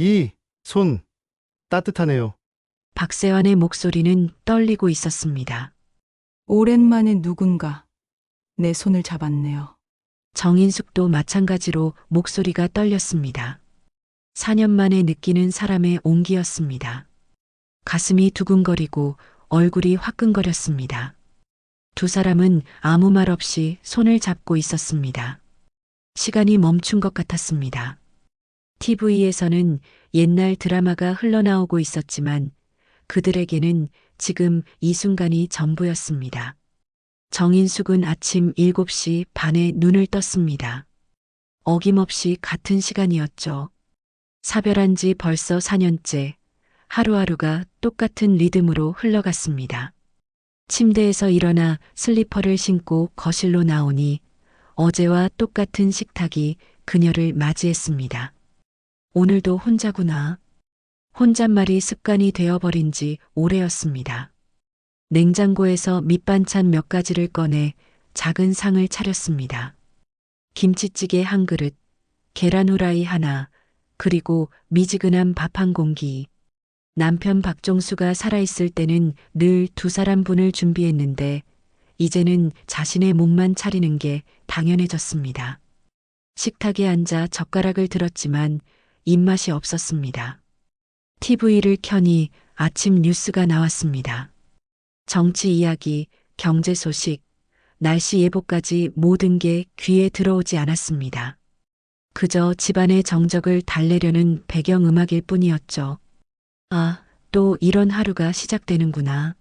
이 손 따뜻하네요. 박세환의 목소리는 떨리고 있었습니다. 오랜만에 누군가 내 손을 잡았네요. 정인숙도 마찬가지로 목소리가 떨렸습니다. 4년 만에 느끼는 사람의 온기였습니다. 가슴이 두근거리고 얼굴이 화끈거렸습니다. 두 사람은 아무 말 없이 손을 잡고 있었습니다. 시간이 멈춘 것 같았습니다. TV에서는 옛날 드라마가 흘러나오고 있었지만 그들에게는 지금 이 순간이 전부였습니다. 정인숙은 아침 7시 반에 눈을 떴습니다. 어김없이 같은 시간이었죠. 사별한 지 벌써 4년째 하루하루가 똑같은 리듬으로 흘러갔습니다. 침대에서 일어나 슬리퍼를 신고 거실로 나오니 어제와 똑같은 식탁이 그녀를 맞이했습니다. 오늘도 혼자구나. 혼잣말이 습관이 되어버린 지 오래였습니다. 냉장고에서 밑반찬 몇 가지를 꺼내 작은 상을 차렸습니다. 김치찌개 한 그릇, 계란 후라이 하나, 그리고 미지근한 밥 한 공기. 남편 박종수가 살아있을 때는 늘 두 사람분을 준비했는데 이제는 자신의 몸만 차리는 게 당연해졌습니다. 식탁에 앉아 젓가락을 들었지만 입맛이 없었습니다. TV를 켜니 아침 뉴스가 나왔습니다. 정치 이야기, 경제 소식, 날씨 예보까지 모든 게 귀에 들어오지 않았습니다. 그저 집안의 정적을 달래려는 배경음악일 뿐이었죠. 아, 또 이런 하루가 시작되는구나.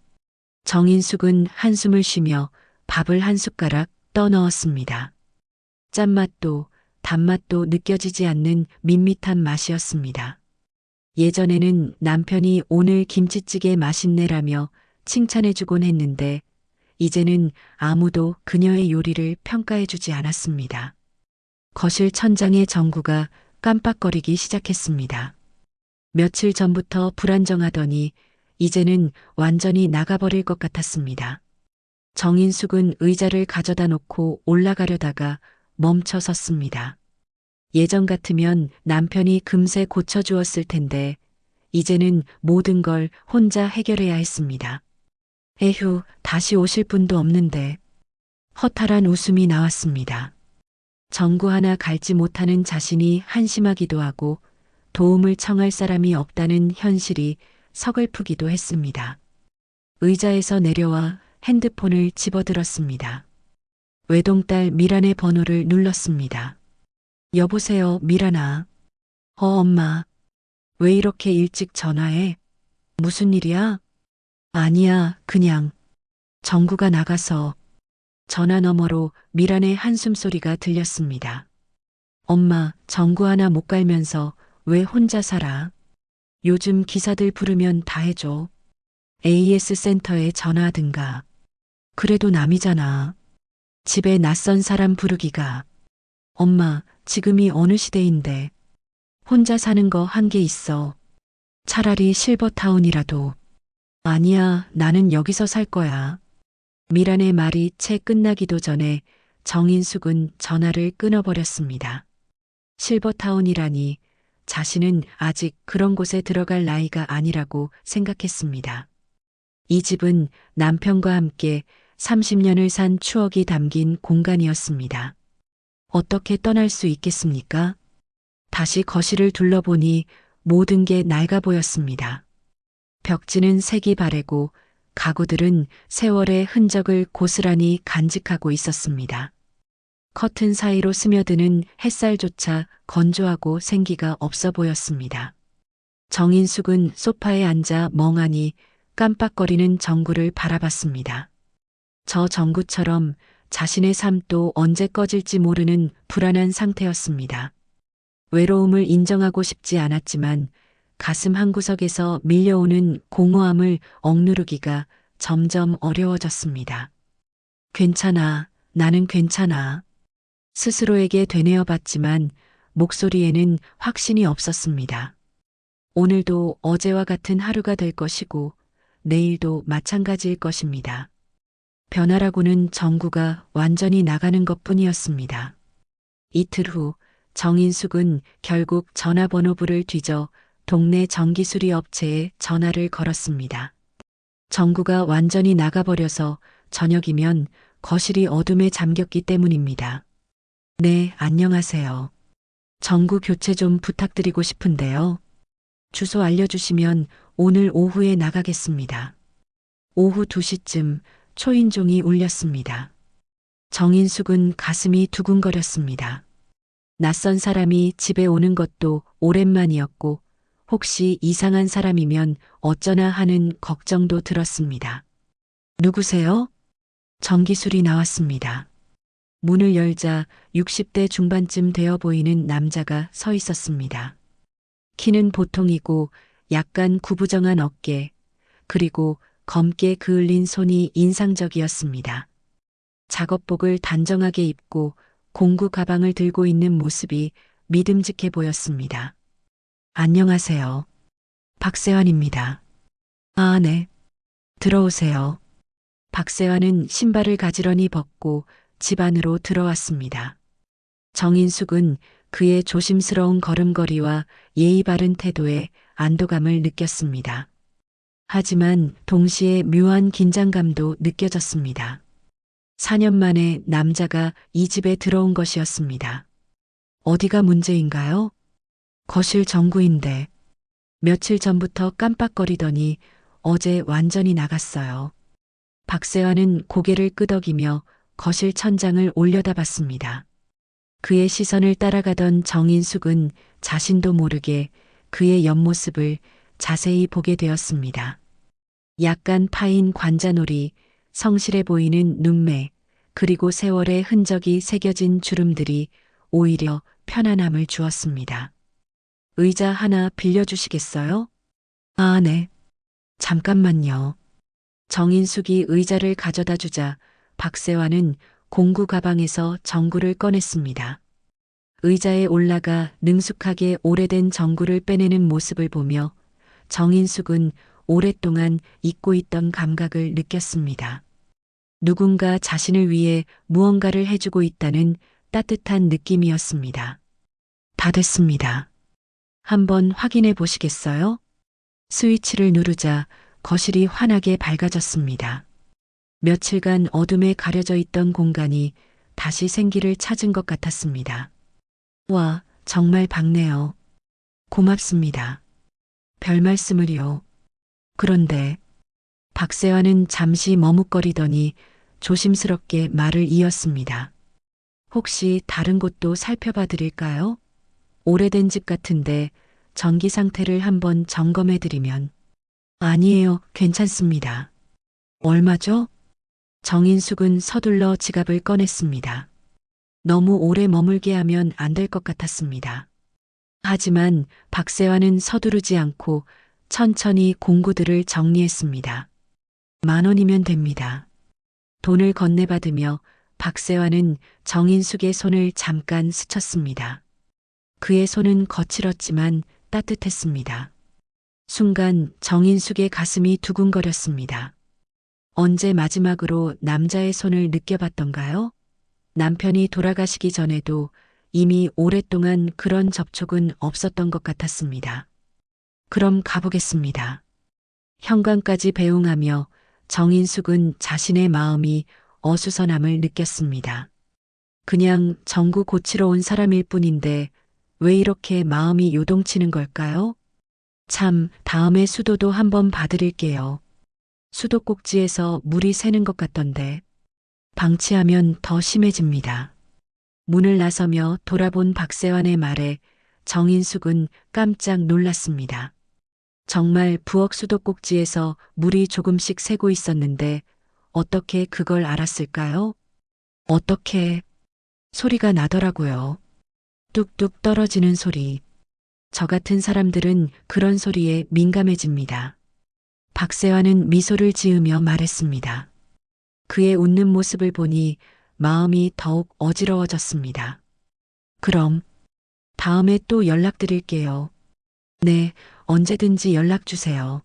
정인숙은 한숨을 쉬며 밥을 한 숟가락 떠넣었습니다. 짠맛도 단맛도 느껴지지 않는 밋밋한 맛이었습니다. 예전에는 남편이 오늘 김치찌개 맛있네라며 칭찬해주곤 했는데 이제는 아무도 그녀의 요리를 평가해주지 않았습니다. 거실 천장의 전구가 깜빡거리기 시작했습니다. 며칠 전부터 불안정하더니 이제는 완전히 나가버릴 것 같았습니다. 정인숙은 의자를 가져다 놓고 올라가려다가 멈춰 섰습니다. 예전 같으면 남편이 금세 고쳐주었을 텐데 이제는 모든 걸 혼자 해결해야 했습니다. 에휴, 다시 오실 분도 없는데. 허탈한 웃음이 나왔습니다. 전구 하나 갈지 못하는 자신이 한심하기도 하고 도움을 청할 사람이 없다는 현실이 서글프기도 했습니다. 의자에서 내려와 핸드폰을 집어들었습니다. 외동딸 미란의 번호를 눌렀습니다. 여보세요, 미란아. 엄마. 왜 이렇게 일찍 전화해? 무슨 일이야? 아니야, 그냥. 전구가 나가서. 전화 너머로 미란의 한숨소리가 들렸습니다. 엄마, 전구 하나 못 갈면서 왜 혼자 살아? 요즘 기사들 부르면 다 해줘. AS 센터에 전화하든가. 그래도 남이잖아. 집에 낯선 사람 부르기가. 엄마, 지금이 어느 시대인데. 혼자 사는 거 한 게 있어. 차라리 실버타운이라도. 아니야, 나는 여기서 살 거야. 미란의 말이 채 끝나기도 전에 정인숙은 전화를 끊어버렸습니다. 실버타운이라니 자신은 아직 그런 곳에 들어갈 나이가 아니라고 생각했습니다. 이 집은 남편과 함께 30년을 산 추억이 담긴 공간이었습니다. 어떻게 떠날 수 있겠습니까? 다시 거실을 둘러보니 모든 게 낡아 보였습니다. 벽지는 색이 바래고 가구들은 세월의 흔적을 고스란히 간직하고 있었습니다. 커튼 사이로 스며드는 햇살조차 건조하고 생기가 없어 보였습니다. 정인숙은 소파에 앉아 멍하니 깜빡거리는 전구를 바라봤습니다. 저 전구처럼 자신의 삶도 언제 꺼질지 모르는 불안한 상태였습니다. 외로움을 인정하고 싶지 않았지만 가슴 한구석에서 밀려오는 공허함을 억누르기가 점점 어려워졌습니다. 괜찮아, 나는 괜찮아. 스스로에게 되뇌어봤지만 목소리에는 확신이 없었습니다. 오늘도 어제와 같은 하루가 될 것이고 내일도 마찬가지일 것입니다. 변화라고는 전구가 완전히 나가는 것뿐이었습니다. 이틀 후 정인숙은 결국 전화번호부를 뒤져 동네 전기수리 업체에 전화를 걸었습니다. 전구가 완전히 나가버려서 저녁이면 거실이 어둠에 잠겼기 때문입니다. 네, 안녕하세요. 전구 교체 좀 부탁드리고 싶은데요. 주소 알려주시면 오늘 오후에 나가겠습니다. 오후 2시쯤 초인종이 울렸습니다. 정인숙은 가슴이 두근거렸습니다. 낯선 사람이 집에 오는 것도 오랜만이었고 혹시 이상한 사람이면 어쩌나 하는 걱정도 들었습니다. 누구세요? 전기술이 나왔습니다. 문을 열자 60대 중반쯤 되어 보이는 남자가 서 있었습니다. 키는 보통이고 약간 구부정한 어깨, 그리고 검게 그을린 손이 인상적이었습니다. 작업복을 단정하게 입고 공구 가방을 들고 있는 모습이 믿음직해 보였습니다. 안녕하세요. 박세환입니다. 아, 네. 들어오세요. 박세환은 신발을 가지런히 벗고 집 안으로 들어왔습니다. 정인숙은 그의 조심스러운 걸음걸이와 예의 바른 태도에 안도감을 느꼈습니다. 하지만 동시에 묘한 긴장감도 느껴졌습니다. 4년 만에 남자가 이 집에 들어온 것이었습니다. 어디가 문제인가요? 거실 전구인데 며칠 전부터 깜빡거리더니 어제 완전히 나갔어요. 박세환은 고개를 끄덕이며 거실 천장을 올려다봤습니다. 그의 시선을 따라가던 정인숙은 자신도 모르게 그의 옆모습을 자세히 보게 되었습니다. 약간 파인 관자놀이, 성실해 보이는 눈매, 그리고 세월의 흔적이 새겨진 주름들이 오히려 편안함을 주었습니다. 의자 하나 빌려주시겠어요? 아, 네. 잠깐만요. 정인숙이 의자를 가져다 주자 박세환은 공구 가방에서 전구를 꺼냈습니다. 의자에 올라가 능숙하게 오래된 전구를 빼내는 모습을 보며 정인숙은 오랫동안 잊고 있던 감각을 느꼈습니다. 누군가 자신을 위해 무언가를 해주고 있다는 따뜻한 느낌이었습니다. 다 됐습니다. 한번 확인해 보시겠어요? 스위치를 누르자 거실이 환하게 밝아졌습니다. 며칠간 어둠에 가려져 있던 공간이 다시 생기를 찾은 것 같았습니다. 와, 정말 밝네요. 고맙습니다. 별 말씀을요. 그런데 박세환은 잠시 머뭇거리더니 조심스럽게 말을 이었습니다. 혹시 다른 곳도 살펴봐 드릴까요? 오래된 집 같은데 전기 상태를 한번 점검해 드리면. 아니에요, 괜찮습니다. 얼마죠? 정인숙은 서둘러 지갑을 꺼냈습니다. 너무 오래 머물게 하면 안 될 것 같았습니다. 하지만 박세환은 서두르지 않고 천천히 공구들을 정리했습니다. 10,000원이면 됩니다. 돈을 건네받으며 박세환은 정인숙의 손을 잠깐 스쳤습니다. 그의 손은 거칠었지만 따뜻했습니다. 순간 정인숙의 가슴이 두근거렸습니다. 언제 마지막으로 남자의 손을 느껴봤던가요? 남편이 돌아가시기 전에도 이미 오랫동안 그런 접촉은 없었던 것 같았습니다. 그럼 가보겠습니다. 현관까지 배웅하며 정인숙은 자신의 마음이 어수선함을 느꼈습니다. 그냥 전구 고치러 온 사람일 뿐인데 왜 이렇게 마음이 요동치는 걸까요? 참, 다음에 수도도 한번 봐드릴게요. 수도꼭지에서 물이 새는 것 같던데 방치하면 더 심해집니다. 문을 나서며 돌아본 박세환의 말에 정인숙은 깜짝 놀랐습니다. 정말 부엌 수도꼭지에서 물이 조금씩 새고 있었는데 어떻게 그걸 알았을까요? 어떻게 소리가 나더라고요. 뚝뚝 떨어지는 소리. 저 같은 사람들은 그런 소리에 민감해집니다. 박세환은 미소를 지으며 말했습니다. 그의 웃는 모습을 보니 마음이 더욱 어지러워졌습니다. 그럼 다음에 또 연락드릴게요. 네, 언제든지 연락 주세요.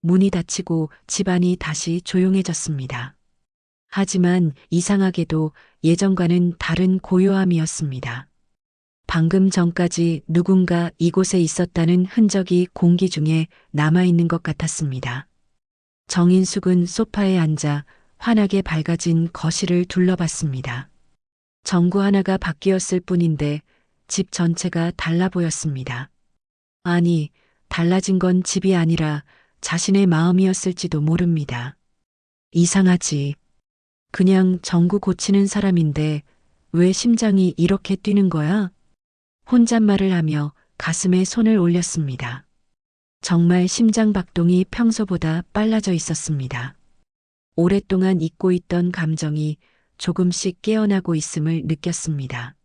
문이 닫히고 집안이 다시 조용해졌습니다. 하지만 이상하게도 예전과는 다른 고요함이었습니다. 방금 전까지 누군가 이곳에 있었다는 흔적이 공기 중에 남아있는 것 같았습니다. 정인숙은 소파에 앉아 환하게 밝아진 거실을 둘러봤습니다. 전구 하나가 바뀌었을 뿐인데 집 전체가 달라 보였습니다. 아니, 달라진 건 집이 아니라 자신의 마음이었을지도 모릅니다. 이상하지. 그냥 전구 고치는 사람인데 왜 심장이 이렇게 뛰는 거야? 혼잣말을 하며 가슴에 손을 올렸습니다. 정말 심장 박동이 평소보다 빨라져 있었습니다. 오랫동안 잊고 있던 감정이 조금씩 깨어나고 있음을 느꼈습니다.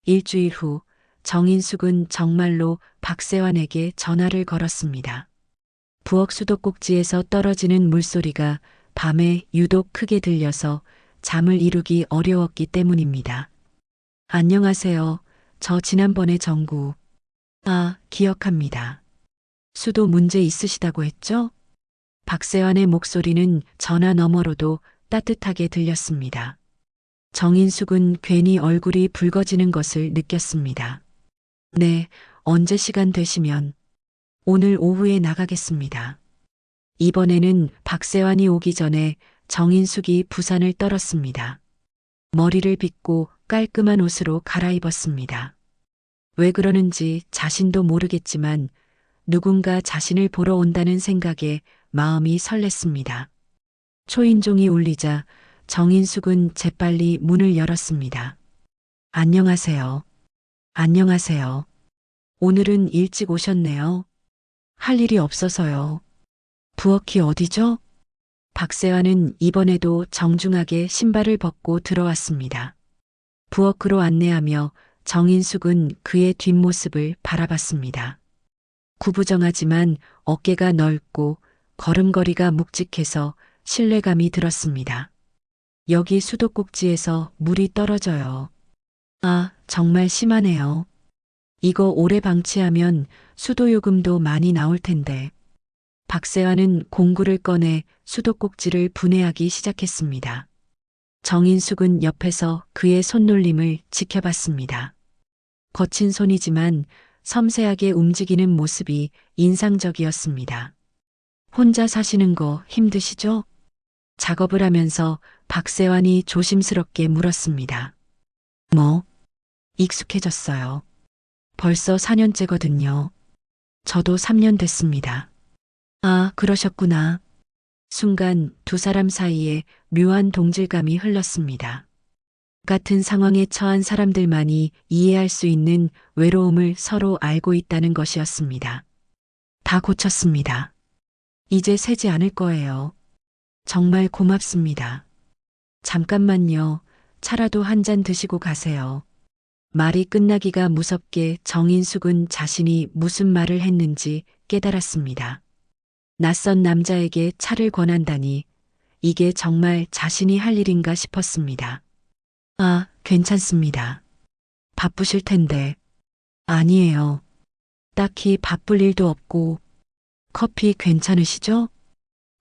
일주일 후 정인숙은 정말로 박세환에게 전화를 걸었습니다. 부엌 수도꼭지에서 떨어지는 물소리가 밤에 유독 크게 들려서 잠을 이루기 어려웠기 때문입니다. 안녕하세요. 저 지난번에 전구. 기억합니다. 수도 문제 있으시다고 했죠? 박세환의 목소리는 전화 너머로도 따뜻하게 들렸습니다. 정인숙은 괜히 얼굴이 붉어지는 것을 느꼈습니다. 네, 언제 시간 되시면 오늘 오후에 나가겠습니다. 이번에는 박세환이 오기 전에 정인숙이 부산을 떨었습니다. 머리를 빗고 깔끔한 옷으로 갈아입었습니다. 왜 그러는지 자신도 모르겠지만 누군가 자신을 보러 온다는 생각에 마음이 설렜습니다. 초인종이 울리자 정인숙은 재빨리 문을 열었습니다. 안녕하세요. 안녕하세요. 오늘은 일찍 오셨네요. 할 일이 없어서요. 부엌이 어디죠? 박세환은 이번에도 정중하게 신발을 벗고 들어왔습니다. 부엌으로 안내하며 정인숙은 그의 뒷모습을 바라봤습니다. 구부정하지만 어깨가 넓고 걸음걸이가 묵직해서 신뢰감이 들었습니다. 여기 수도꼭지에서 물이 떨어져요. 정말 심하네요. 이거 오래 방치하면 수도요금도 많이 나올 텐데. 박세환은 공구를 꺼내 수도꼭지를 분해하기 시작했습니다. 정인숙은 옆에서 그의 손놀림을 지켜봤습니다. 거친 손이지만 섬세하게 움직이는 모습이 인상적이었습니다. 혼자 사시는 거 힘드시죠? 작업을 하면서 박세환이 조심스럽게 물었습니다. 익숙해졌어요. 벌써 4년째거든요. 저도 3년 됐습니다. 그러셨구나. 순간 두 사람 사이에 묘한 동질감이 흘렀습니다. 같은 상황에 처한 사람들만이 이해할 수 있는 외로움을 서로 알고 있다는 것이었습니다. 다 고쳤습니다. 이제 새지 않을 거예요. 정말 고맙습니다. 잠깐만요. 차라도 한 잔 드시고 가세요. 말이 끝나기가 무섭게 정인숙은 자신이 무슨 말을 했는지 깨달았습니다. 낯선 남자에게 차를 권한다니 이게 정말 자신이 할 일인가 싶었습니다. 괜찮습니다. 바쁘실 텐데. 아니에요. 딱히 바쁠 일도 없고. 커피 괜찮으시죠?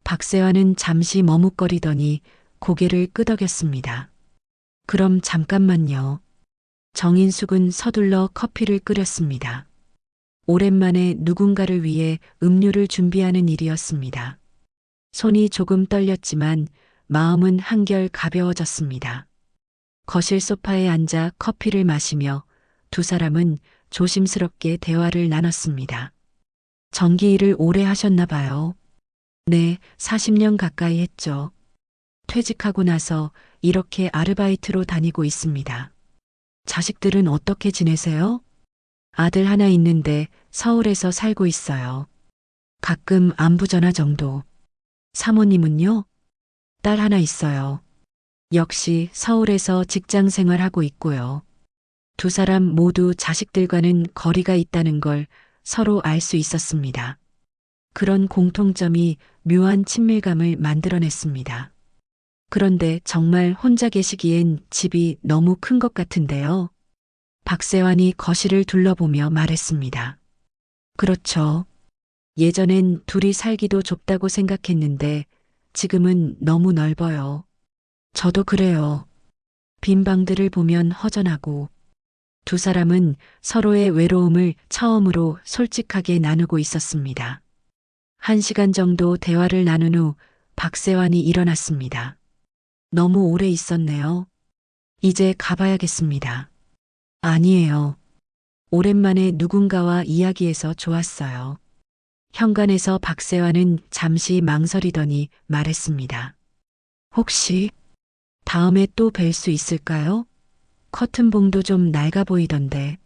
박세환은 잠시 머뭇거리더니 고개를 끄덕였습니다. 그럼 잠깐만요. 정인숙은 서둘러 커피를 끓였습니다. 오랜만에 누군가를 위해 음료를 준비하는 일이었습니다. 손이 조금 떨렸지만 마음은 한결 가벼워졌습니다. 거실 소파에 앉아 커피를 마시며 두 사람은 조심스럽게 대화를 나눴습니다. 전기 일을 오래 하셨나 봐요. 네, 40년 가까이 했죠. 퇴직하고 나서 이렇게 아르바이트로 다니고 있습니다. 자식들은 어떻게 지내세요? 아들 하나 있는데 서울에서 살고 있어요. 가끔 안부 전화 정도. 사모님은요? 딸 하나 있어요. 역시 서울에서 직장 생활하고 있고요. 두 사람 모두 자식들과는 거리가 있다는 걸 서로 알 수 있었습니다. 그런 공통점이 묘한 친밀감을 만들어냈습니다. 그런데 정말 혼자 계시기엔 집이 너무 큰 것 같은데요. 박세환이 거실을 둘러보며 말했습니다. 그렇죠. 예전엔 둘이 살기도 좁다고 생각했는데 지금은 너무 넓어요. 저도 그래요. 빈 방들을 보면 허전하고 두 사람은 서로의 외로움을 처음으로 솔직하게 나누고 있었습니다. 1시간 정도 대화를 나눈 후 박세환이 일어났습니다. 너무 오래 있었네요. 이제 가봐야겠습니다. 아니에요. 오랜만에 누군가와 이야기해서 좋았어요. 현관에서 박세환은 잠시 망설이더니 말했습니다. 혹시 다음에 또 뵐 수 있을까요? 커튼봉도 좀 낡아 보이던데.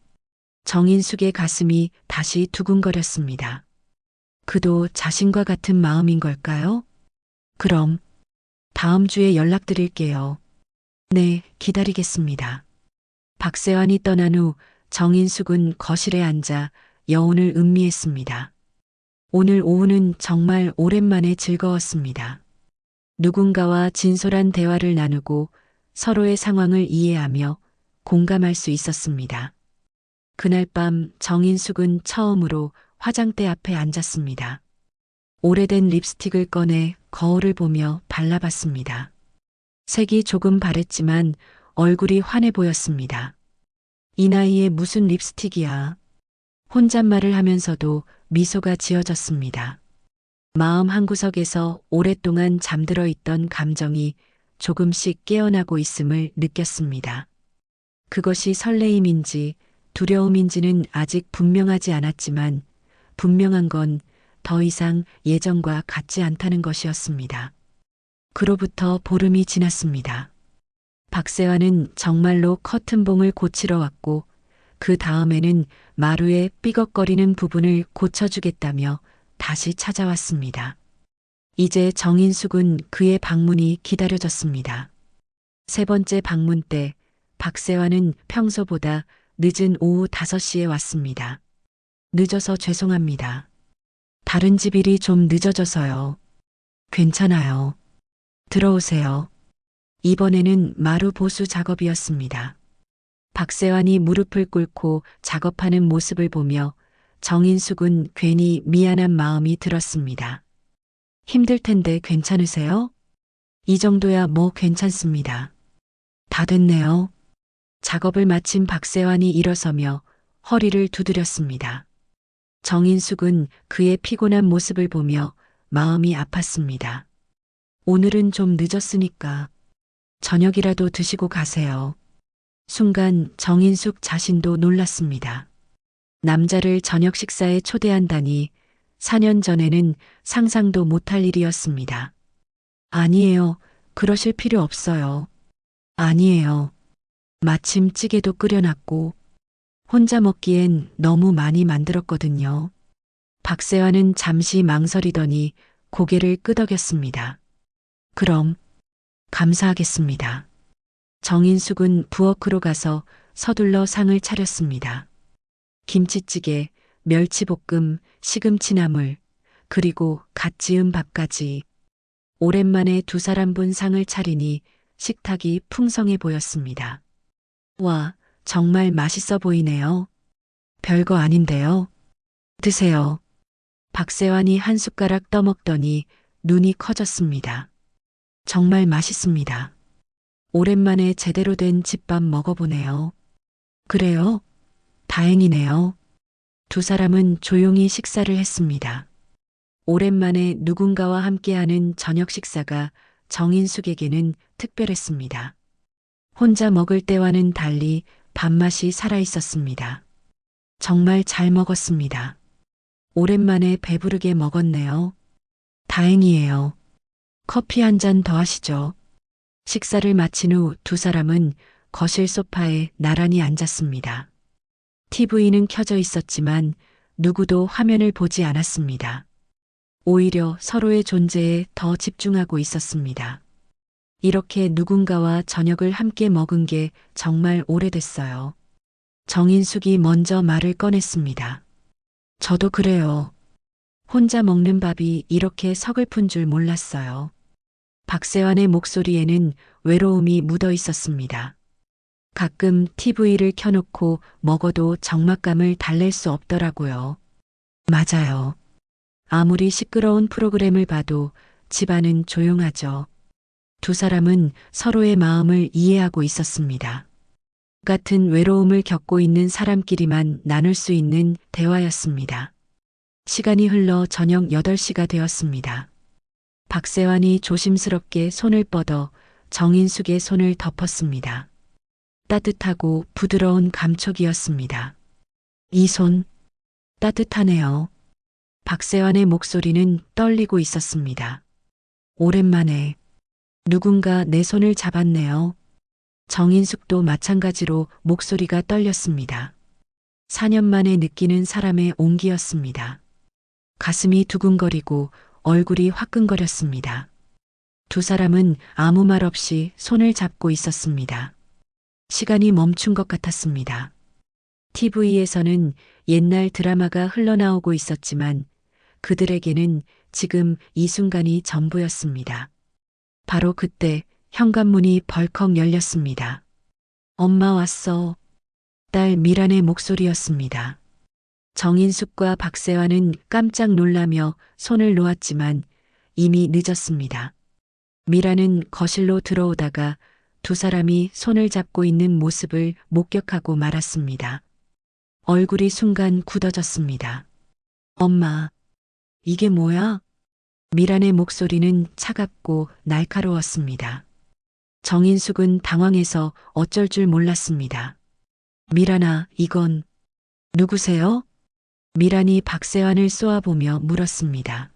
정인숙의 가슴이 다시 두근거렸습니다. 그도 자신과 같은 마음인 걸까요? 그럼 다음 주에 연락드릴게요. 네, 기다리겠습니다. 박세환이 떠난 후 정인숙은 거실에 앉아 여운을 음미했습니다. 오늘 오후는 정말 오랜만에 즐거웠습니다. 누군가와 진솔한 대화를 나누고 서로의 상황을 이해하며 공감할 수 있었습니다. 그날 밤 정인숙은 처음으로 화장대 앞에 앉았습니다. 오래된 립스틱을 꺼내 거울을 보며 발라봤습니다. 색이 조금 바랬지만 얼굴이 환해 보였습니다. 이 나이에 무슨 립스틱이야. 혼잣말을 하면서도 미소가 지어졌습니다. 마음 한구석에서 오랫동안 잠들어 있던 감정이 조금씩 깨어나고 있음을 느꼈습니다. 그것이 설레임인지 두려움인지는 아직 분명하지 않았지만 분명한 건 더 이상 예전과 같지 않다는 것이었습니다. 그로부터 보름이 지났습니다. 박세환은 정말로 커튼봉을 고치러 왔고 그 다음에는 마루의 삐걱거리는 부분을 고쳐주겠다며 다시 찾아왔습니다. 이제 정인숙은 그의 방문이 기다려졌습니다. 세 번째 방문 때 박세환은 평소보다 늦은 오후 5시에 왔습니다. 늦어서 죄송합니다. 다른 집 일이 좀 늦어져서요. 괜찮아요. 들어오세요. 이번에는 마루 보수 작업이었습니다. 박세환이 무릎을 꿇고 작업하는 모습을 보며 정인숙은 괜히 미안한 마음이 들었습니다. 힘들 텐데 괜찮으세요? 이 정도야 뭐 괜찮습니다. 다 됐네요. 작업을 마친 박세환이 일어서며 허리를 두드렸습니다. 정인숙은 그의 피곤한 모습을 보며 마음이 아팠습니다. 오늘은 좀 늦었으니까 저녁이라도 드시고 가세요. 순간 정인숙 자신도 놀랐습니다. 남자를 저녁 식사에 초대한다니 4년 전에는 상상도 못할 일이었습니다. 아니에요. 그러실 필요 없어요. 아니에요. 마침 찌개도 끓여놨고 혼자 먹기엔 너무 많이 만들었거든요. 박세환은 잠시 망설이더니 고개를 끄덕였습니다. 그럼 감사하겠습니다. 정인숙은 부엌으로 가서 서둘러 상을 차렸습니다. 김치찌개, 멸치볶음, 시금치나물, 그리고 갓 지은 밥까지. 오랜만에 두 사람 분 상을 차리니 식탁이 풍성해 보였습니다. 와, 정말 맛있어 보이네요. 별거 아닌데요. 드세요. 박세환이 한 숟가락 떠먹더니 눈이 커졌습니다. 정말 맛있습니다. 오랜만에 제대로 된 집밥 먹어보네요. 그래요? 다행이네요. 두 사람은 조용히 식사를 했습니다. 오랜만에 누군가와 함께하는 저녁 식사가 정인숙에게는 특별했습니다. 혼자 먹을 때와는 달리 밥맛이 살아있었습니다. 정말 잘 먹었습니다. 오랜만에 배부르게 먹었네요. 다행이에요. 커피 한 잔 더 하시죠. 식사를 마친 후 두 사람은 거실 소파에 나란히 앉았습니다. TV는 켜져 있었지만 누구도 화면을 보지 않았습니다. 오히려 서로의 존재에 더 집중하고 있었습니다. 이렇게 누군가와 저녁을 함께 먹은 게 정말 오래됐어요. 정인숙이 먼저 말을 꺼냈습니다. 저도 그래요. 혼자 먹는 밥이 이렇게 서글픈 줄 몰랐어요. 박세환의 목소리에는 외로움이 묻어 있었습니다. 가끔 TV를 켜놓고 먹어도 적막감을 달랠 수 없더라고요. 맞아요. 아무리 시끄러운 프로그램을 봐도 집안은 조용하죠. 두 사람은 서로의 마음을 이해하고 있었습니다. 같은 외로움을 겪고 있는 사람끼리만 나눌 수 있는 대화였습니다. 시간이 흘러 저녁 8시가 되었습니다. 박세환이 조심스럽게 손을 뻗어 정인숙의 손을 덮었습니다. 따뜻하고 부드러운 감촉이었습니다. 이 손, 따뜻하네요. 박세환의 목소리는 떨리고 있었습니다. 오랜만에 누군가 내 손을 잡았네요. 정인숙도 마찬가지로 목소리가 떨렸습니다. 4년 만에 느끼는 사람의 온기였습니다. 가슴이 두근거리고 얼굴이 화끈거렸습니다. 두 사람은 아무 말 없이 손을 잡고 있었습니다. 시간이 멈춘 것 같았습니다. TV에서는 옛날 드라마가 흘러나오고 있었지만 그들에게는 지금 이 순간이 전부였습니다. 바로 그때 현관문이 벌컥 열렸습니다. 엄마 왔어. 딸 미란의 목소리였습니다. 정인숙과 박세환은 깜짝 놀라며 손을 놓았지만 이미 늦었습니다. 미란은 거실로 들어오다가 두 사람이 손을 잡고 있는 모습을 목격하고 말았습니다. 얼굴이 순간 굳어졌습니다. 엄마, 이게 뭐야? 미란의 목소리는 차갑고 날카로웠습니다. 정인숙은 당황해서 어쩔 줄 몰랐습니다. 미란아, 이건 누구세요? 미란이 박세환을 쏘아보며 물었습니다.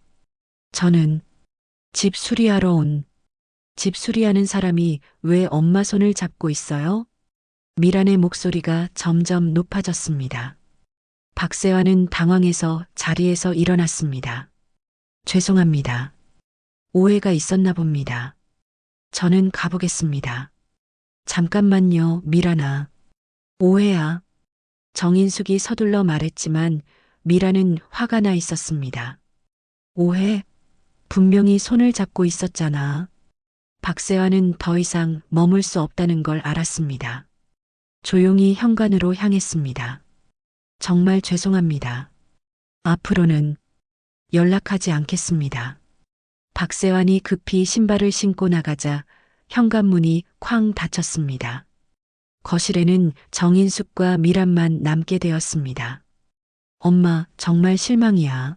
저는 집 수리하러 온. 집 수리하는 사람이 왜 엄마 손을 잡고 있어요? 미란의 목소리가 점점 높아졌습니다. 박세환은 당황해서 자리에서 일어났습니다. 죄송합니다. 오해가 있었나 봅니다. 저는 가보겠습니다. 잠깐만요, 미란아. 오해야. 정인숙이 서둘러 말했지만 미란은 화가 나 있었습니다. 오해? 분명히 손을 잡고 있었잖아. 박세환은 더 이상 머물 수 없다는 걸 알았습니다. 조용히 현관으로 향했습니다. 정말 죄송합니다. 앞으로는 연락하지 않겠습니다. 박세환이 급히 신발을 신고 나가자 현관문이 쾅 닫혔습니다. 거실에는 정인숙과 미란만 남게 되었습니다. 엄마, 정말 실망이야.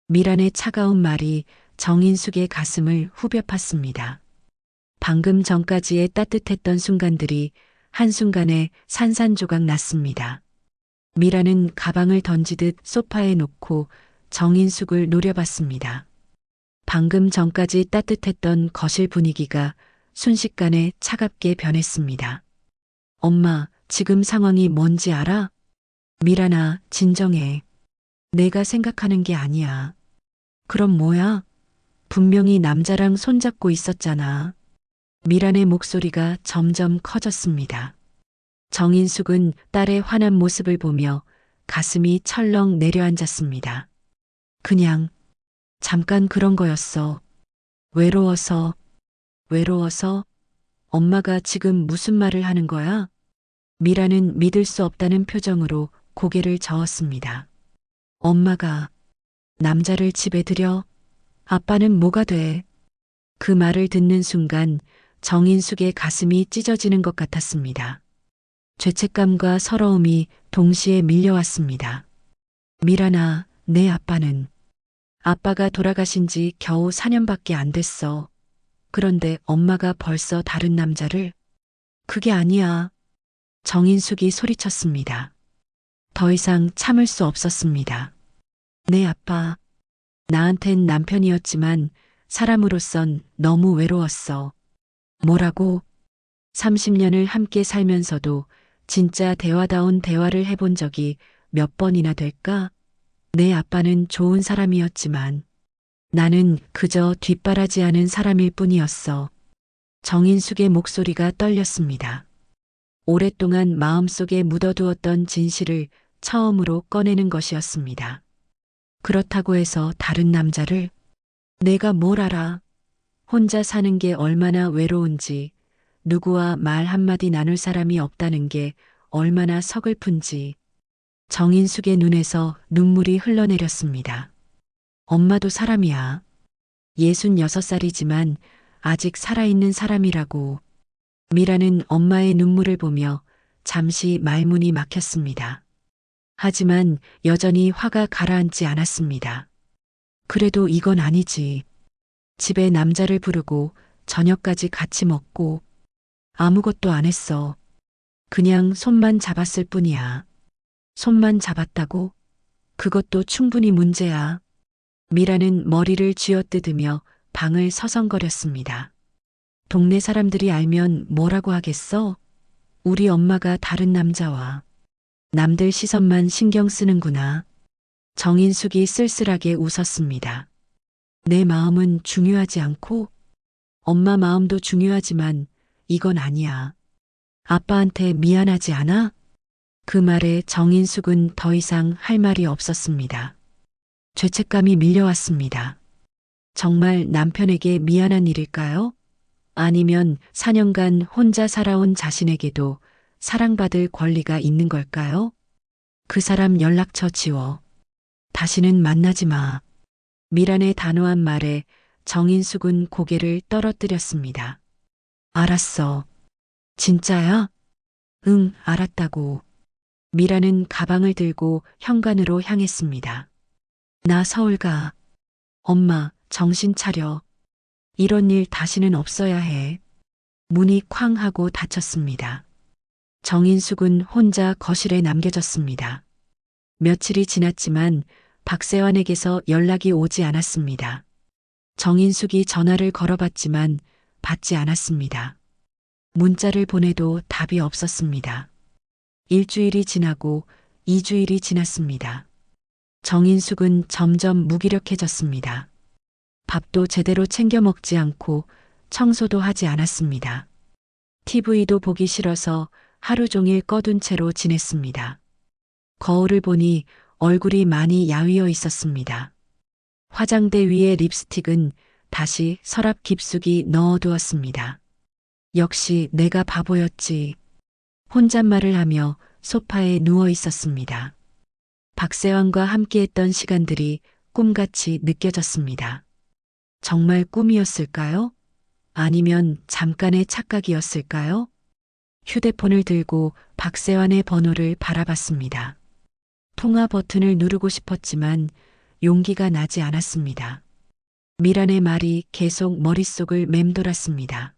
미란의 차가운 말이 정인숙의 가슴을 후벼 팠습니다. 방금 전까지의 따뜻했던 순간들이 한순간에 산산조각 났습니다. 미란은 가방을 던지듯 소파에 놓고 정인숙을 노려봤습니다. 방금 전까지 따뜻했던 거실 분위기가 순식간에 차갑게 변했습니다. 엄마, 지금 상황이 뭔지 알아? 미란아, 진정해. 내가 생각하는 게 아니야. 그럼 뭐야? 분명히 남자랑 손잡고 있었잖아. 미란의 목소리가 점점 커졌습니다. 정인숙은 딸의 화난 모습을 보며 가슴이 철렁 내려앉았습니다. 그냥 잠깐 그런 거였어. 외로워서. 엄마가 지금 무슨 말을 하는 거야? 미란은 믿을 수 없다는 표정으로 고개를 저었습니다. 엄마가 남자를 집에 들여? 아빠는 뭐가 돼? 그 말을 듣는 순간 정인숙의 가슴이 찢어지는 것 같았습니다. 죄책감과 서러움이 동시에 밀려왔습니다. 미란아, 내 아빠는. 아빠가 돌아가신 지 겨우 4년밖에 안 됐어. 그런데 엄마가 벌써 다른 남자를? 그게 아니야. 정인숙이 소리쳤습니다. 더 이상 참을 수 없었습니다. 내 아빠, 나한텐 남편이었지만 사람으로선 너무 외로웠어. 뭐라고? 30년을 함께 살면서도 진짜 대화다운 대화를 해본 적이 몇 번이나 될까? 내 아빠는 좋은 사람이었지만 나는 그저 뒷바라지하는 사람일 뿐이었어. 정인숙의 목소리가 떨렸습니다. 오랫동안 마음속에 묻어두었던 진실을 처음으로 꺼내는 것이었습니다. 그렇다고 해서 다른 남자를? 내가 뭘 알아? 혼자 사는 게 얼마나 외로운지, 누구와 말 한마디 나눌 사람이 없다는 게 얼마나 서글픈지. 정인숙의 눈에서 눈물이 흘러내렸습니다. 엄마도 사람이야. 66살이지만 아직 살아있는 사람이라고. 미라는 엄마의 눈물을 보며 잠시 말문이 막혔습니다. 하지만 여전히 화가 가라앉지 않았습니다. 그래도 이건 아니지. 집에 남자를 부르고 저녁까지 같이 먹고 아무것도 안 했어. 그냥 손만 잡았을 뿐이야. 손만 잡았다고? 그것도 충분히 문제야. 미라는 머리를 쥐어뜯으며 방을 서성거렸습니다. 동네 사람들이 알면 뭐라고 하겠어? 우리 엄마가 다른 남자와 남들 시선만 신경 쓰는구나. 정인숙이 쓸쓸하게 웃었습니다. 내 마음은 중요하지 않고 엄마 마음도 중요하지만 이건 아니야. 아빠한테 미안하지 않아? 그 말에 정인숙은 더 이상 할 말이 없었습니다. 죄책감이 밀려왔습니다. 정말 남편에게 미안한 일일까요? 아니면 4년간 혼자 살아온 자신에게도 사랑받을 권리가 있는 걸까요? 그 사람 연락처 지워. 다시는 만나지 마. 미란의 단호한 말에 정인숙은 고개를 떨어뜨렸습니다. 알았어. 진짜야? 응, 알았다고. 미라는 가방을 들고 현관으로 향했습니다. 나 서울 가. 엄마, 정신 차려. 이런 일 다시는 없어야 해. 문이 쾅 하고 닫혔습니다. 정인숙은 혼자 거실에 남겨졌습니다. 며칠이 지났지만 박세환에게서 연락이 오지 않았습니다. 정인숙이 전화를 걸어봤지만 받지 않았습니다. 문자를 보내도 답이 없었습니다. 일주일이 지나고 2주일이 지났습니다. 정인숙은 점점 무기력해졌습니다. 밥도 제대로 챙겨 먹지 않고 청소도 하지 않았습니다. TV도 보기 싫어서 하루 종일 꺼둔 채로 지냈습니다. 거울을 보니 얼굴이 많이 야위어 있었습니다. 화장대 위에 립스틱은 다시 서랍 깊숙이 넣어두었습니다. 역시 내가 바보였지. 혼잣말을 하며 소파에 누워 있었습니다. 박세환과 함께했던 시간들이 꿈같이 느껴졌습니다. 정말 꿈이었을까요? 아니면 잠깐의 착각이었을까요? 휴대폰을 들고 박세환의 번호를 바라봤습니다. 통화 버튼을 누르고 싶었지만 용기가 나지 않았습니다. 미란의 말이 계속 머릿속을 맴돌았습니다.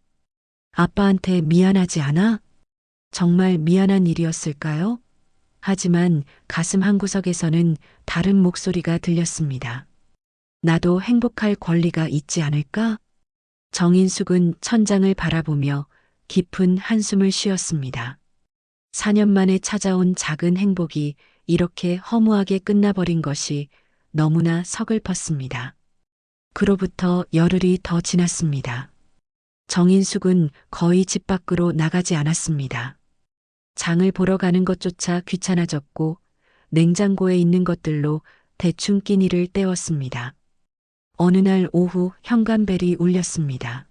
아빠한테 미안하지 않아? 정말 미안한 일이었을까요? 하지만 가슴 한구석에서는 다른 목소리가 들렸습니다. 나도 행복할 권리가 있지 않을까? 정인숙은 천장을 바라보며 깊은 한숨을 쉬었습니다. 4년 만에 찾아온 작은 행복이 이렇게 허무하게 끝나버린 것이 너무나 서글펐습니다. 그로부터 열흘이 더 지났습니다. 정인숙은 거의 집 밖으로 나가지 않았습니다. 장을 보러 가는 것조차 귀찮아졌고 냉장고에 있는 것들로 대충 끼니를 때웠습니다. 어느 날 오후 현관벨이 울렸습니다.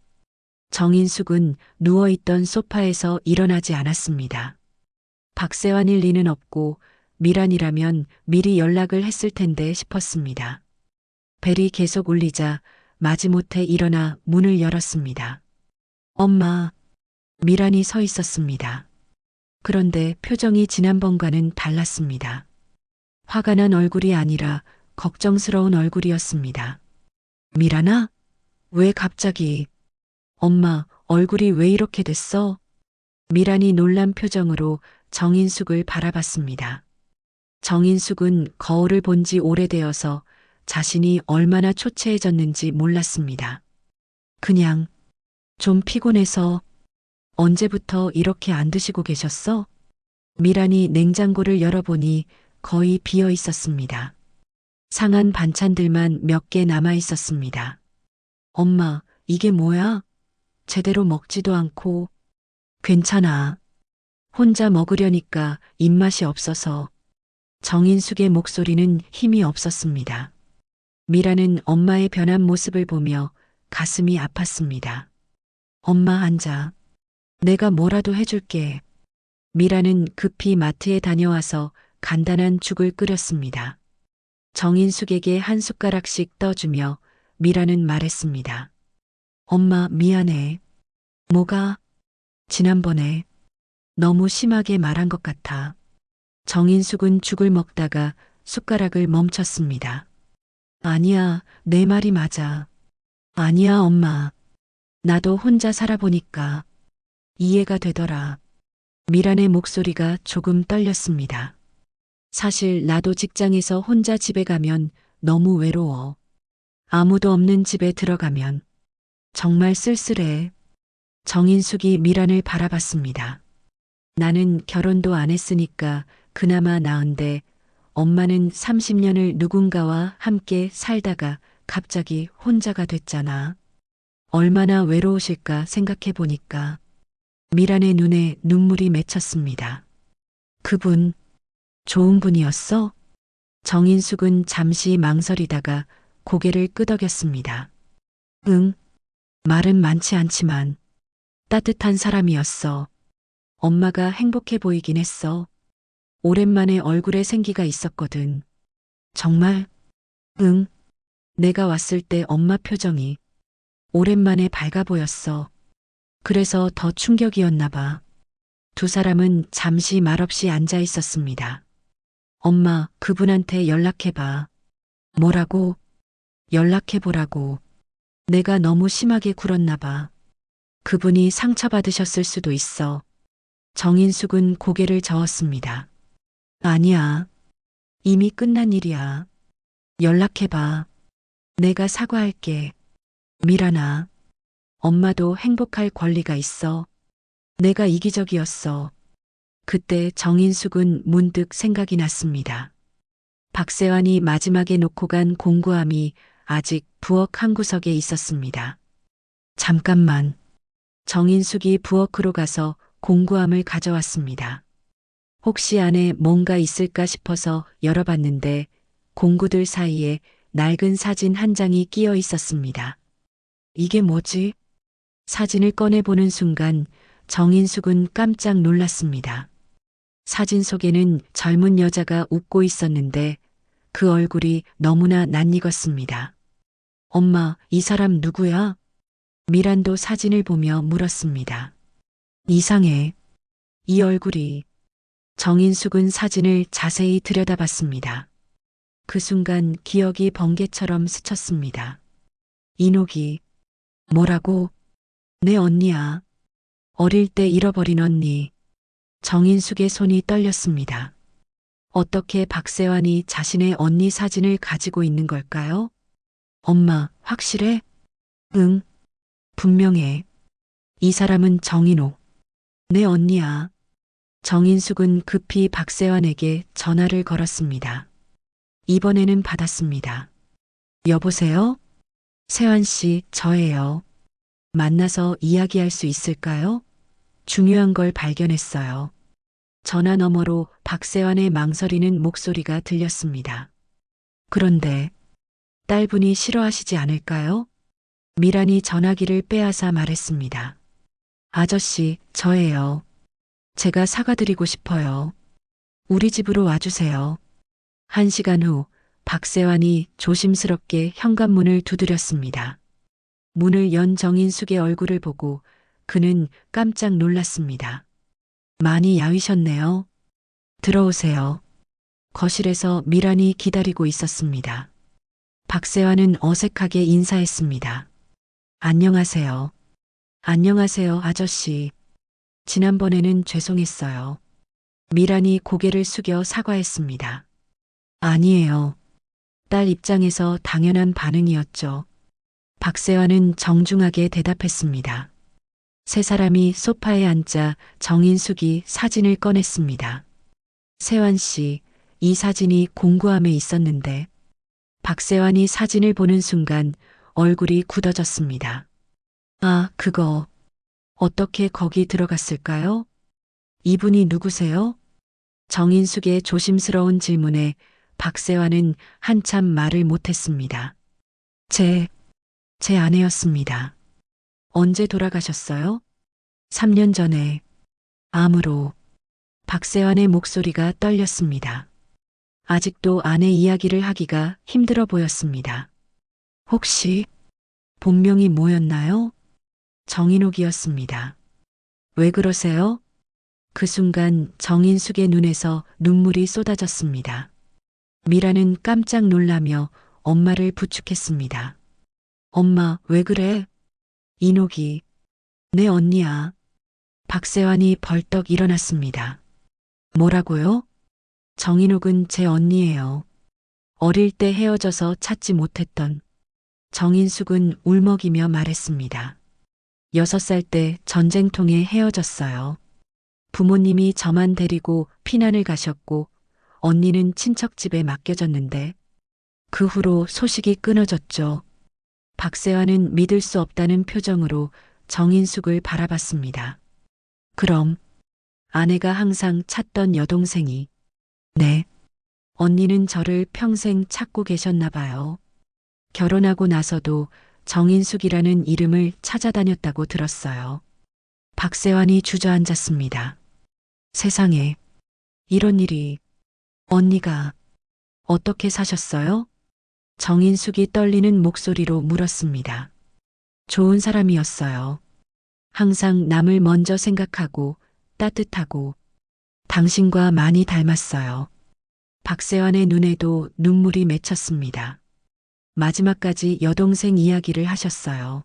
정인숙은 누워있던 소파에서 일어나지 않았습니다. 박세환일 리는 없고 미란이라면 미리 연락을 했을 텐데 싶었습니다. 벨이 계속 울리자 마지못해 일어나 문을 열었습니다. 엄마, 미란이 서 있었습니다. 그런데 표정이 지난번과는 달랐습니다. 화가 난 얼굴이 아니라 걱정스러운 얼굴이었습니다. 미란아? 왜 갑자기? 엄마, 얼굴이 왜 이렇게 됐어? 미란이 놀란 표정으로 정인숙을 바라봤습니다. 정인숙은 거울을 본 지 오래되어서 자신이 얼마나 초췌해졌는지 몰랐습니다. 그냥 좀 피곤해서. 언제부터 이렇게 안 드시고 계셨어? 미란이 냉장고를 열어보니 거의 비어 있었습니다. 상한 반찬들만 몇 개 남아 있었습니다. 엄마, 이게 뭐야? 제대로 먹지도 않고. 괜찮아. 혼자 먹으려니까 입맛이 없어서. 정인숙의 목소리는 힘이 없었습니다. 미라는 엄마의 변한 모습을 보며 가슴이 아팠습니다. 엄마 앉아. 내가 뭐라도 해줄게. 미라는 급히 마트에 다녀와서 간단한 죽을 끓였습니다. 정인숙에게 한 숟가락씩 떠주며 미라는 말했습니다. 엄마 미안해. 뭐가? 지난번에 너무 심하게 말한 것 같아. 정인숙은 죽을 먹다가 숟가락을 멈췄습니다. 아니야, 내 말이 맞아. 아니야, 엄마. 나도 혼자 살아보니까 이해가 되더라. 미란의 목소리가 조금 떨렸습니다. 사실 나도 직장에서 혼자 집에 가면 너무 외로워. 아무도 없는 집에 들어가면 정말 쓸쓸해. 정인숙이 미란을 바라봤습니다. 나는 결혼도 안 했으니까 그나마 나은데 엄마는 30년을 누군가와 함께 살다가 갑자기 혼자가 됐잖아. 얼마나 외로우실까 생각해 보니까 미란의 눈에 눈물이 맺혔습니다. 그분, 좋은 분이었어? 정인숙은 잠시 망설이다가 고개를 끄덕였습니다. 응, 말은 많지 않지만 따뜻한 사람이었어. 엄마가 행복해 보이긴 했어. 오랜만에 얼굴에 생기가 있었거든. 정말? 응. 내가 왔을 때 엄마 표정이 오랜만에 밝아 보였어. 그래서 더 충격이었나 봐. 두 사람은 잠시 말없이 앉아 있었습니다. 엄마, 그분한테 연락해봐. 뭐라고? 연락해보라고. 내가 너무 심하게 굴었나 봐. 그분이 상처받으셨을 수도 있어. 정인숙은 고개를 저었습니다. 아니야. 이미 끝난 일이야. 연락해봐. 내가 사과할게. 미란아. 엄마도 행복할 권리가 있어. 내가 이기적이었어. 그때 정인숙은 문득 생각이 났습니다. 박세환이 마지막에 놓고 간 공구함이 아직 부엌 한 구석에 있었습니다. 잠깐만. 정인숙이 부엌으로 가서 공구함을 가져왔습니다. 혹시 안에 뭔가 있을까 싶어서 열어봤는데 공구들 사이에 낡은 사진 한 장이 끼어 있었습니다. 이게 뭐지? 사진을 꺼내보는 순간 정인숙은 깜짝 놀랐습니다. 사진 속에는 젊은 여자가 웃고 있었는데 그 얼굴이 너무나 낯익었습니다. 엄마, 이 사람 누구야? 미란도 사진을 보며 물었습니다. 이상해. 이 얼굴이. 정인숙은 사진을 자세히 들여다봤습니다. 그 순간 기억이 번개처럼 스쳤습니다. 이녹이. 뭐라고? 내 언니야. 어릴 때 잃어버린 언니. 정인숙의 손이 떨렸습니다. 어떻게 박세환이 자신의 언니 사진을 가지고 있는 걸까요? 엄마, 확실해? 응, 분명해. 이 사람은 정인옥. 내 언니야. 정인숙은 급히 박세환에게 전화를 걸었습니다. 이번에는 받았습니다. 여보세요? 세환 씨, 저예요. 만나서 이야기할 수 있을까요? 중요한 걸 발견했어요. 전화 너머로 박세환의 망설이는 목소리가 들렸습니다. 그런데 딸분이 싫어하시지 않을까요? 미란이 전화기를 빼앗아 말했습니다. 아저씨, 저예요. 제가 사과드리고 싶어요. 우리 집으로 와주세요. 1시간 후 박세환이 조심스럽게 현관문을 두드렸습니다. 문을 연 정인숙의 얼굴을 보고 그는 깜짝 놀랐습니다. 많이 야위셨네요. 들어오세요. 거실에서 미란이 기다리고 있었습니다. 박세환은 어색하게 인사했습니다. 안녕하세요. 안녕하세요, 아저씨. 지난번에는 죄송했어요. 미란이 고개를 숙여 사과했습니다. 아니에요. 딸 입장에서 당연한 반응이었죠. 박세환은 정중하게 대답했습니다. 세 사람이 소파에 앉자 정인숙이 사진을 꺼냈습니다. 세환 씨, 이 사진이 공구함에 있었는데 박세환이 사진을 보는 순간 얼굴이 굳어졌습니다. 아, 그거 어떻게 거기 들어갔을까요? 이분이 누구세요? 정인숙의 조심스러운 질문에 박세환은 한참 말을 못했습니다. 제 아내였습니다. 언제 돌아가셨어요? 3년 전에. 암으로. 박세환의 목소리가 떨렸습니다. 아직도 아내 이야기를 하기가 힘들어 보였습니다. 혹시 본명이 뭐였나요? 정인옥이었습니다. 왜 그러세요? 그 순간 정인숙의 눈에서 눈물이 쏟아졌습니다. 미라는 깜짝 놀라며 엄마를 부축했습니다. 엄마, 왜 그래? 인옥이, 내 언니야. 박세환이 벌떡 일어났습니다. 뭐라고요? 정인옥은 제 언니예요. 어릴 때 헤어져서 찾지 못했던. 정인숙은 울먹이며 말했습니다. 6살 때 전쟁통에 헤어졌어요. 부모님이 저만 데리고 피난을 가셨고 언니는 친척집에 맡겨졌는데 그 후로 소식이 끊어졌죠. 박세환은 믿을 수 없다는 표정으로 정인숙을 바라봤습니다. 그럼 아내가 항상 찾던 여동생이 네. 언니는 저를 평생 찾고 계셨나 봐요. 결혼하고 나서도 정인숙이라는 이름을 찾아다녔다고 들었어요. 박세환이 주저앉았습니다. 세상에, 이런 일이, 언니가 어떻게 사셨어요? 정인숙이 떨리는 목소리로 물었습니다. 좋은 사람이었어요. 항상 남을 먼저 생각하고 따뜻하고 당신과 많이 닮았어요. 박세환의 눈에도 눈물이 맺혔습니다. 마지막까지 여동생 이야기를 하셨어요.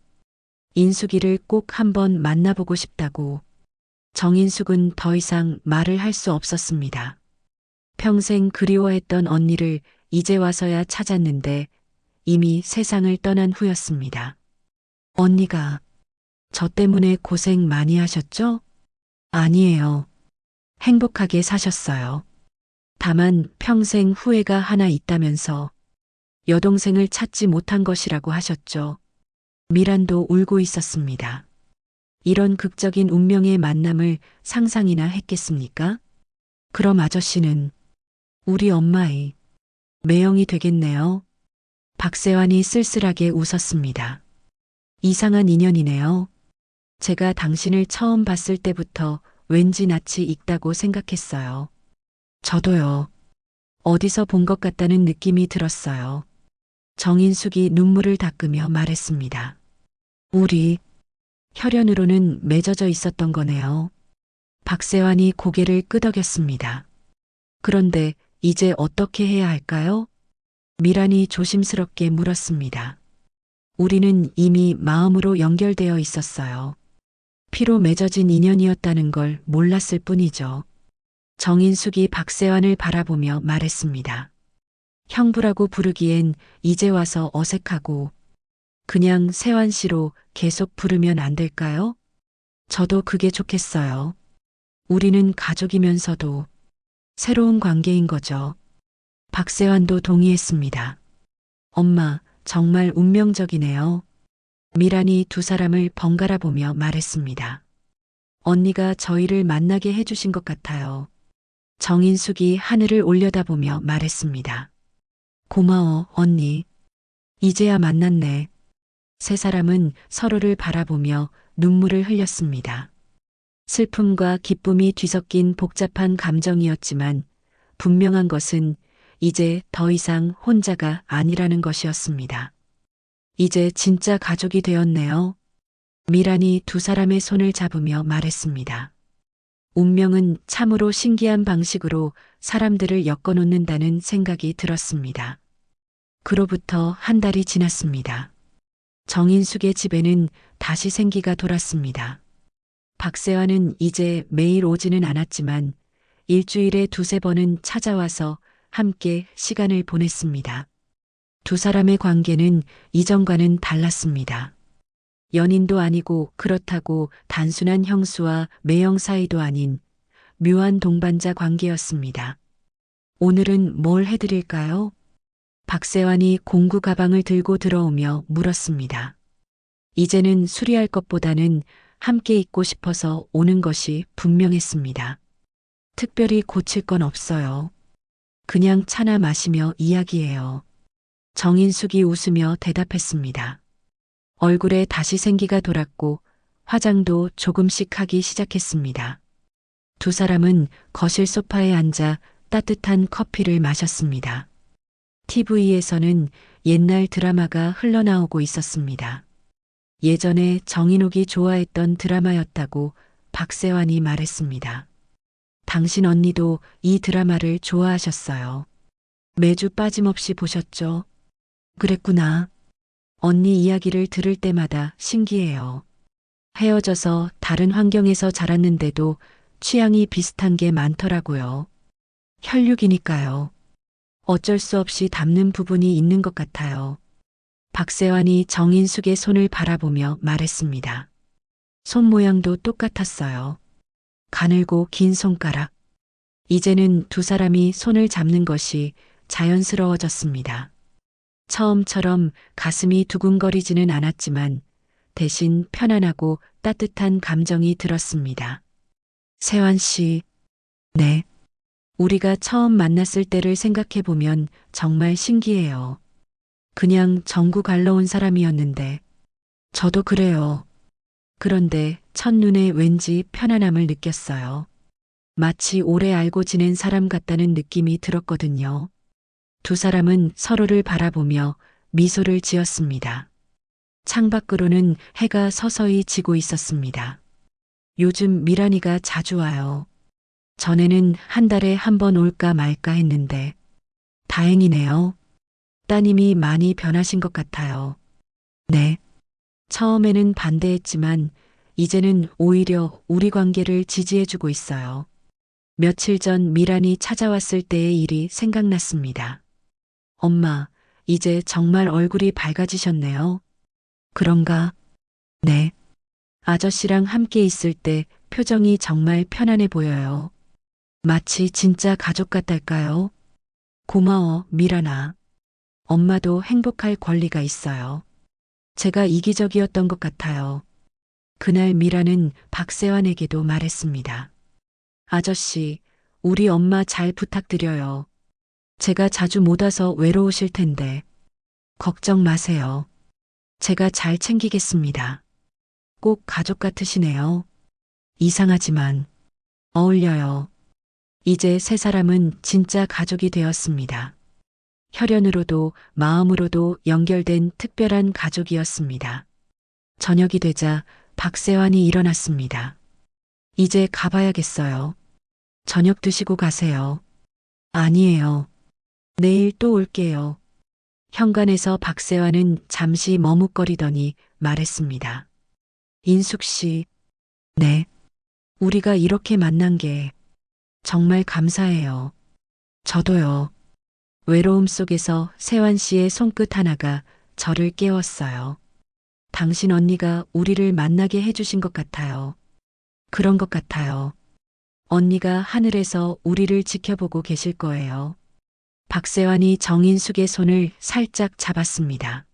인숙이를 꼭 한번 만나보고 싶다고. 정인숙은 더 이상 말을 할 수 없었습니다. 평생 그리워했던 언니를 이제 와서야 찾았는데 이미 세상을 떠난 후였습니다. 언니가 저 때문에 고생 많이 하셨죠? 아니에요. 행복하게 사셨어요. 다만 평생 후회가 하나 있다면서 여동생을 찾지 못한 것이라고 하셨죠. 미란도 울고 있었습니다. 이런 극적인 운명의 만남을 상상이나 했겠습니까? 그럼 아저씨는 우리 엄마의 매형이 되겠네요. 박세환이 쓸쓸하게 웃었습니다. 이상한 인연이네요. 제가 당신을 처음 봤을 때부터 왠지 낯이 익다고 생각했어요. 저도요. 어디서 본 것 같다는 느낌이 들었어요. 정인숙이 눈물을 닦으며 말했습니다. 우리 혈연으로는 맺어져 있었던 거네요. 박세환이 고개를 끄덕였습니다. 그런데 이제 어떻게 해야 할까요? 미란이 조심스럽게 물었습니다. 우리는 이미 마음으로 연결되어 있었어요. 피로 맺어진 인연이었다는 걸 몰랐을 뿐이죠. 정인숙이 박세환을 바라보며 말했습니다. 형부라고 부르기엔 이제 와서 어색하고 그냥 세환 씨로 계속 부르면 안 될까요? 저도 그게 좋겠어요. 우리는 가족이면서도 새로운 관계인 거죠. 박세환도 동의했습니다. 엄마, 정말 운명적이네요. 미란이 두 사람을 번갈아 보며 말했습니다. 언니가 저희를 만나게 해주신 것 같아요. 정인숙이 하늘을 올려다보며 말했습니다. 고마워, 언니. 이제야 만났네. 세 사람은 서로를 바라보며 눈물을 흘렸습니다. 슬픔과 기쁨이 뒤섞인 복잡한 감정이었지만 분명한 것은 이제 더 이상 혼자가 아니라는 것이었습니다. 이제 진짜 가족이 되었네요. 미란이 두 사람의 손을 잡으며 말했습니다. 운명은 참으로 신기한 방식으로 사람들을 엮어놓는다는 생각이 들었습니다. 그로부터 한 달이 지났습니다. 정인숙의 집에는 다시 생기가 돌았습니다. 박세환은 이제 매일 오지는 않았지만 일주일에 두세 번은 찾아와서 함께 시간을 보냈습니다. 두 사람의 관계는 이전과는 달랐습니다. 연인도 아니고 그렇다고 단순한 형수와 매형 사이도 아닌 묘한 동반자 관계였습니다. 오늘은 뭘 해드릴까요? 박세환이 공구 가방을 들고 들어오며 물었습니다. 이제는 수리할 것보다는 함께 있고 싶어서 오는 것이 분명했습니다. 특별히 고칠 건 없어요. 그냥 차나 마시며 이야기해요. 정인숙이 웃으며 대답했습니다. 얼굴에 다시 생기가 돌았고 화장도 조금씩 하기 시작했습니다. 두 사람은 거실 소파에 앉아 따뜻한 커피를 마셨습니다. TV에서는 옛날 드라마가 흘러나오고 있었습니다. 예전에 정인옥이 좋아했던 드라마였다고 박세환이 말했습니다. 당신 언니도 이 드라마를 좋아하셨어요. 매주 빠짐없이 보셨죠? 그랬구나. 언니 이야기를 들을 때마다 신기해요. 헤어져서 다른 환경에서 자랐는데도 취향이 비슷한 게 많더라고요. 혈육이니까요. 어쩔 수 없이 닮는 부분이 있는 것 같아요. 박세환이 정인숙의 손을 바라보며 말했습니다. 손 모양도 똑같았어요. 가늘고 긴 손가락. 이제는 두 사람이 손을 잡는 것이 자연스러워졌습니다. 처음처럼 가슴이 두근거리지는 않았지만 대신 편안하고 따뜻한 감정이 들었습니다. 세환 씨, 네. 우리가 처음 만났을 때를 생각해보면 정말 신기해요. 그냥 전구 갈러온 사람이었는데, 저도 그래요. 그런데 첫눈에 왠지 편안함을 느꼈어요. 마치 오래 알고 지낸 사람 같다는 느낌이 들었거든요. 두 사람은 서로를 바라보며 미소를 지었습니다. 창밖으로는 해가 서서히 지고 있었습니다. 요즘 미란이가 자주 와요. 전에는 한 달에 한 번 올까 말까 했는데, 다행이네요. 따님이 많이 변하신 것 같아요. 네. 처음에는 반대했지만, 이제는 오히려 우리 관계를 지지해주고 있어요. 며칠 전 미란이 찾아왔을 때의 일이 생각났습니다. 엄마, 이제 정말 얼굴이 밝아지셨네요. 그런가? 네. 아저씨랑 함께 있을 때 표정이 정말 편안해 보여요. 마치 진짜 가족 같달까요? 고마워, 미란아. 엄마도 행복할 권리가 있어요. 제가 이기적이었던 것 같아요. 그날 미란은 박세환에게도 말했습니다. 아저씨, 우리 엄마 잘 부탁드려요. 제가 자주 못 와서 외로우실 텐데. 걱정 마세요. 제가 잘 챙기겠습니다. 꼭 가족 같으시네요. 이상하지만 어울려요. 이제 세 사람은 진짜 가족이 되었습니다. 혈연으로도 마음으로도 연결된 특별한 가족이었습니다. 저녁이 되자 박세환이 일어났습니다. 이제 가봐야겠어요. 저녁 드시고 가세요. 아니에요. 내일 또 올게요. 현관에서 박세환은 잠시 머뭇거리더니 말했습니다. 인숙 씨, 네. 우리가 이렇게 만난 게 정말 감사해요. 저도요. 외로움 속에서 세환 씨의 손끝 하나가 저를 깨웠어요. 당신 언니가 우리를 만나게 해주신 것 같아요. 그런 것 같아요. 언니가 하늘에서 우리를 지켜보고 계실 거예요. 박세환이 정인숙의 손을 살짝 잡았습니다.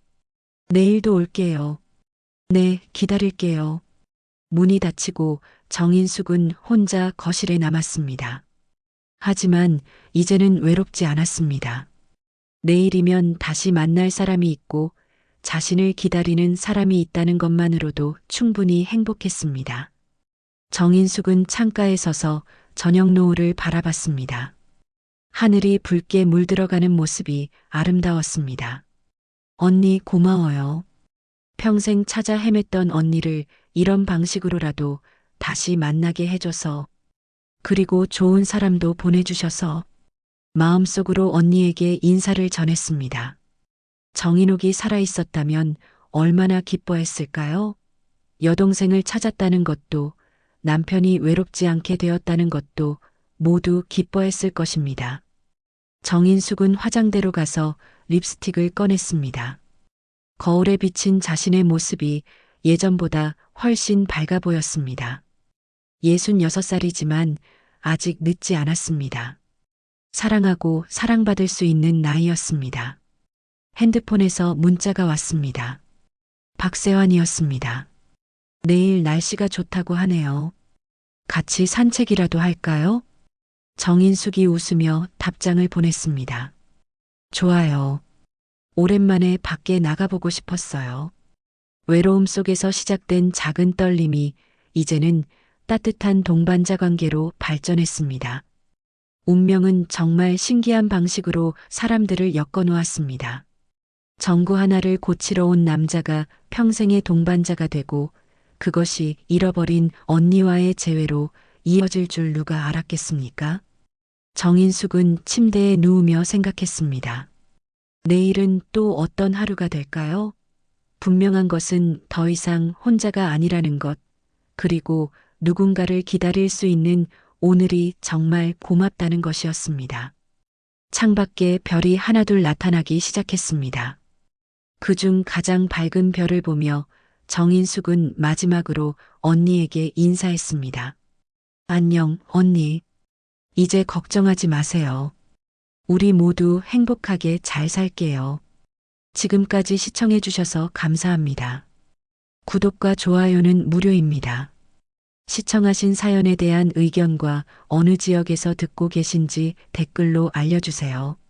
내일도 올게요. 네, 기다릴게요. 문이 닫히고 정인숙은 혼자 거실에 남았습니다. 하지만 이제는 외롭지 않았습니다. 내일이면 다시 만날 사람이 있고 자신을 기다리는 사람이 있다는 것만으로도 충분히 행복했습니다. 정인숙은 창가에 서서 저녁 노을을 바라봤습니다. 하늘이 붉게 물들어가는 모습이 아름다웠습니다. 언니 고마워요. 평생 찾아 헤맸던 언니를 이런 방식으로라도 다시 만나게 해줘서, 그리고 좋은 사람도 보내주셔서 마음속으로 언니에게 인사를 전했습니다. 정인옥이 살아있었다면 얼마나 기뻐했을까요? 여동생을 찾았다는 것도, 남편이 외롭지 않게 되었다는 것도 모두 기뻐했을 것입니다. 정인숙은 화장대로 가서 립스틱을 꺼냈습니다. 거울에 비친 자신의 모습이 예전보다 훨씬 밝아 보였습니다. 66살이지만 아직 늦지 않았습니다. 사랑하고 사랑받을 수 있는 나이였습니다. 핸드폰에서 문자가 왔습니다. 박세환이었습니다. 내일 날씨가 좋다고 하네요. 같이 산책이라도 할까요? 정인숙이 웃으며 답장을 보냈습니다. 좋아요. 오랜만에 밖에 나가보고 싶었어요. 외로움 속에서 시작된 작은 떨림이 이제는 따뜻한 동반자 관계로 발전했습니다. 운명은 정말 신기한 방식으로 사람들을 엮어 놓았습니다. 전구 하나를 고치러 온 남자가 평생의 동반자가 되고, 그것이 잃어버린 언니와의 재회로 이어질 줄 누가 알았겠습니까? 정인숙은 침대에 누우며 생각했습니다. 내일은 또 어떤 하루가 될까요? 분명한 것은 더 이상 혼자가 아니라는 것, 그리고 누군가를 기다릴 수 있는 오늘이 정말 고맙다는 것이었습니다. 창밖에 별이 하나둘 나타나기 시작했습니다. 그중 가장 밝은 별을 보며 정인숙은 마지막으로 언니에게 인사했습니다. 안녕, 언니. 이제 걱정하지 마세요. 우리 모두 행복하게 잘 살게요. 지금까지 시청해주셔서 감사합니다. 구독과 좋아요는 무료입니다. 시청하신 사연에 대한 의견과 어느 지역에서 듣고 계신지 댓글로 알려주세요.